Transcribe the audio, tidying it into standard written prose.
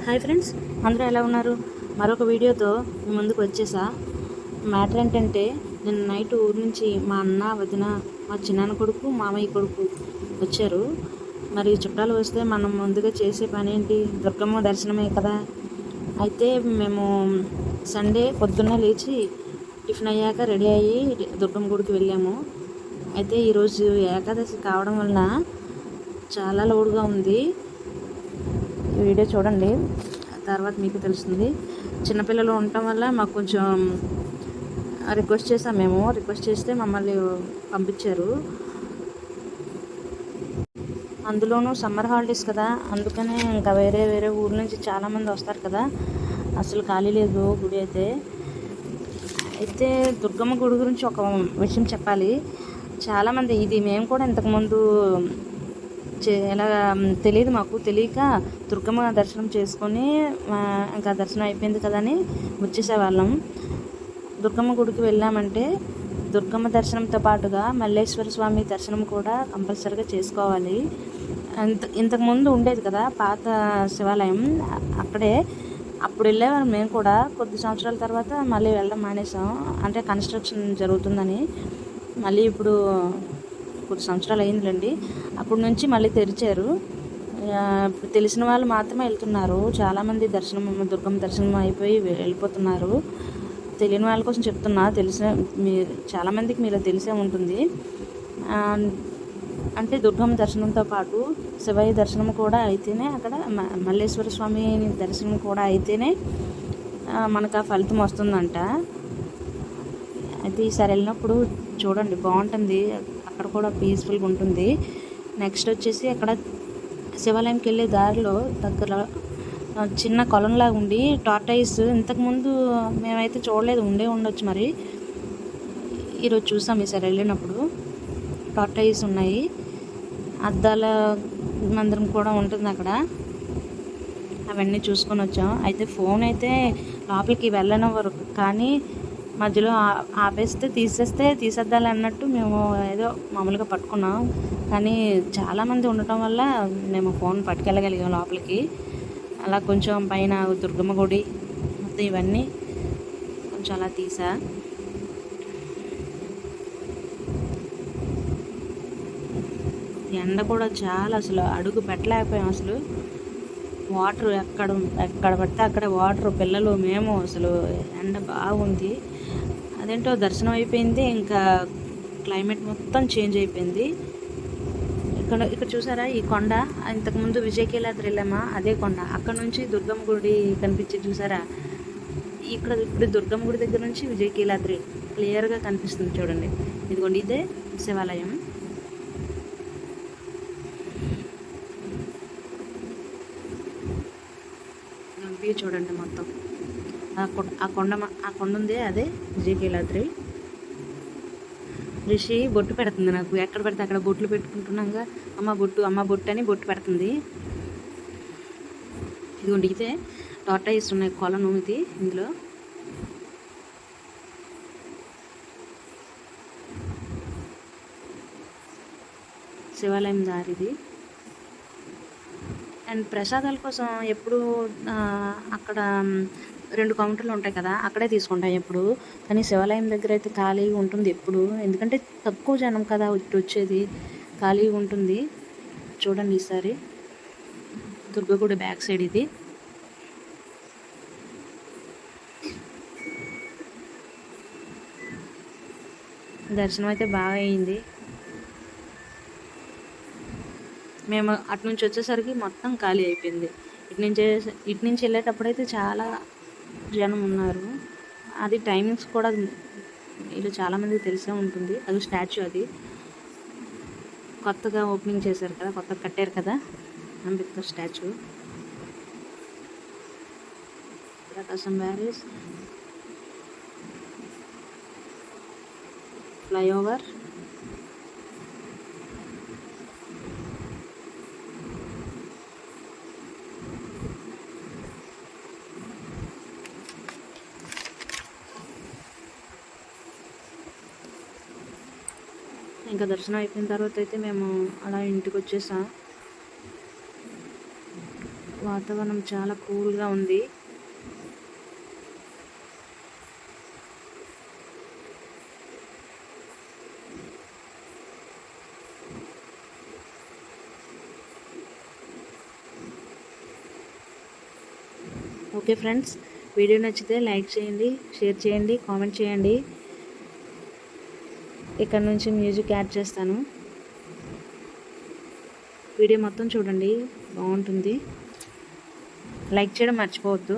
Hi friends, అందరూ ఎలా ఉన్నారు? మరొక వీడియోతో మీ ముందుకు వచ్చేసా. మ్యాటర్ ఏంటంటే, నిన్న నైట్ ఊరు నుంచి మా అన్న, వదిన, మా చిన్నాన్న కొడుకు, మామయ్య కొడుకు వచ్చారు. మరి చుట్టాలు వస్తే మనం ముందుగా చేసే పని ఏంటి? దుర్గమ్మ దర్శనమే కదా. అయితే మేము సండే పొద్దున్నే లేచి టిఫిన్ అయ్యాక రెడీ అయ్యి దుర్గమ్మ గుడికి వెళ్ళాము. అయితే ఈరోజు ఏకాదశి కావడం వలన చాలా లోడుగా ఉంది. ఈ వీడియో చూడండి, తర్వాత మీకు తెలుస్తుంది. చిన్నపిల్లలు ఉండటం వల్ల మాకు కొంచెం రిక్వెస్ట్ చేస్తే మమ్మల్ని పంపించారు. అందులోనూ సమ్మర్ హాలిడేస్ కదా, అందుకనే ఇంకా వేరే వేరే ఊరు నుంచి చాలామంది వస్తారు కదా, అసలు ఖాళీ లేదు గుడి అయితే దుర్గమ్మ గుడి గురించి ఒక విషయం చెప్పాలి. చాలామంది ఇది మేము కూడా ఇంతకుముందు ఎలా తెలియదు, మాకు తెలియక దుర్గమ్మ దర్శనం చేసుకొని ఇంకా దర్శనం అయిపోయింది కదా అని వచ్చేసేవాళ్ళం. దుర్గమ్మ గుడికి వెళ్ళామంటే దుర్గమ్మ దర్శనంతో పాటుగా మల్లేశ్వర స్వామి దర్శనం కూడా కంపల్సరీగా చేసుకోవాలి. ఇంతకుముందు ఉండేది కదా పాత శివాలయం, అప్పుడు వెళ్ళేవాళ్ళం మేము కూడా. కొద్ది సంవత్సరాల తర్వాత మళ్ళీ వెళ్ళడం మానేసాం, అంటే కన్స్ట్రక్షన్ జరుగుతుందని. మళ్ళీ ఇప్పుడు కొద్ది సంవత్సరాలు అయిందిలేండి, అప్పటి నుంచి మళ్ళీ తెరిచారు. తెలిసిన వాళ్ళు మాత్రమే వెళ్తున్నారు. చాలామంది దుర్గమ్మ దర్శనం అయిపోయి వెళ్ళిపోతున్నారు. తెలియని వాళ్ళ కోసం చెప్తున్నా, చాలామందికి మీరు తెలిసే ఉంటుంది. అంటే దుర్గమ్మ దర్శనంతో పాటు శివయ్య దర్శనం కూడా అయితేనే, అక్కడ మల్లేశ్వర స్వామి దర్శనం కూడా అయితేనే మనకు ఆ ఫలితం వస్తుందంట. అయితే ఈసారి వెళ్ళినప్పుడు చూడండి, బాగుంటుంది. అక్కడ కూడా పీస్ఫుల్గా ఉంటుంది. నెక్స్ట్ వచ్చేసి అక్కడ శివాలయంకి వెళ్ళే దారిలో దగ్గర చిన్న కొలంలాగా ఉండి టార్టైస్, ఇంతకుముందు మేమైతే చూడలేదు, ఉండొచ్చు మరి. ఈరోజు చూసాం ఈసారి వెళ్ళినప్పుడు. టార్టైస్ ఉన్నాయి, అద్దాల మందిరం కూడా ఉంటుంది అక్కడ. అవన్నీ చూసుకొని వచ్చాం. అయితే ఫోన్ అయితే లోపలికి వెళ్ళనివ్వరు, కానీ మధ్యలో ఆపేస్తే తీసేద్దాలి అన్నట్టు మేము ఏదో మామూలుగా పట్టుకున్నాం. కానీ చాలామంది ఉండటం వల్ల మేము ఫోన్ పట్టుకెళ్ళగలిగాం లోపలికి. అలా కొంచెం పైన దుర్గమ్మ గుడి మొత్తం ఇవన్నీ కొంచెం అలా తీసా. ఎండ కూడా చాలా, అసలు అడుగు పెట్టలేకపోయాం. అసలు వాటర్ ఎక్కడ పడితే అక్కడ వాటర్, పిల్లలు మేము, అసలు ఎండ బాగుంది. అదేంటో దర్శనం అయిపోయింది, ఇంకా క్లైమేట్ మొత్తం చేంజ్ అయిపోయింది. ఇక్కడ చూసారా ఈ కొండ, ఇంతకుముందు విజయకీలాద్రి వెళ్ళామా, అదే కొండ. అక్కడ నుంచి దుర్గమ్మ గుడి కనిపించి చూసారా, ఇప్పుడు దుర్గమ్మ గుడి దగ్గర నుంచి విజయకీలాద్రి క్లియర్గా కనిపిస్తుంది. చూడండి, ఇదిగోండి, ఇదే శివాలయం. చూడండి మొత్తం ఆ కొండ ఉంది, అదే విజయకీలాద్రి. రిషి బొట్టు పెడుతుంది నాకు, ఎక్కడ పెడితే అక్కడ బొట్లు పెట్టుకుంటున్నాగా. అమ్మ బొట్టు అని బొట్టు పెడుతుంది. ఇదిగోండి, ఇదే టార్టైస్ ఉన్నాయి, కొలను ఇది. ఇందులో శివాలయం దారిది. అండ్ ప్రసాదాల కోసం ఎప్పుడు అక్కడ 2 కౌంటర్లు ఉంటాయి కదా, అక్కడే తీసుకుంటాం ఎప్పుడు. కానీ శివాలయం దగ్గర అయితే ఖాళీగా ఉంటుంది ఎప్పుడు, ఎందుకంటే తక్కువ జనం కదా వచ్చేది, ఖాళీగా ఉంటుంది. చూడండి ఈసారి దుర్గగుడి బ్యాక్ సైడ్ ఇది. దర్శనం అయితే బాగా అయింది. మేము అటు నుంచి వచ్చేసరికి మొత్తం ఖాళీ అయిపోయింది. ఇటు నుంచి వెళ్ళేటప్పుడు అయితే చాలా జనం ఉన్నారు. అది టైమింగ్స్ కూడా వీళ్ళు చాలామందికి తెలిసే ఉంటుంది. అది స్టాచ్యూ, అది కొత్తగా ఓపెనింగ్ చేశారు కదా, కొత్తగా కట్టారు కదా అంబేద్కర్ స్టాచ్యూ. ప్రకాశం బ్యారేజ్, ఫ్లైఓవర్, ఇంకా దర్శనం అయిపోయిన తర్వాత అయితే మేము అలా ఇంటికి వచ్చేసాం. వాతావరణం చాలా కూల్గా ఉంది. ఓకే ఫ్రెండ్స్, వీడియో నచ్చితే లైక్ చేయండి, షేర్ చేయండి, కామెంట్ చేయండి. ఇక్కడ నుంచి మ్యూజిక్ యాడ్ చేస్తాను. వీడియో మొత్తం చూడండి, బాగుంటుంది. లైక్ చేయడం మర్చిపోవద్దు.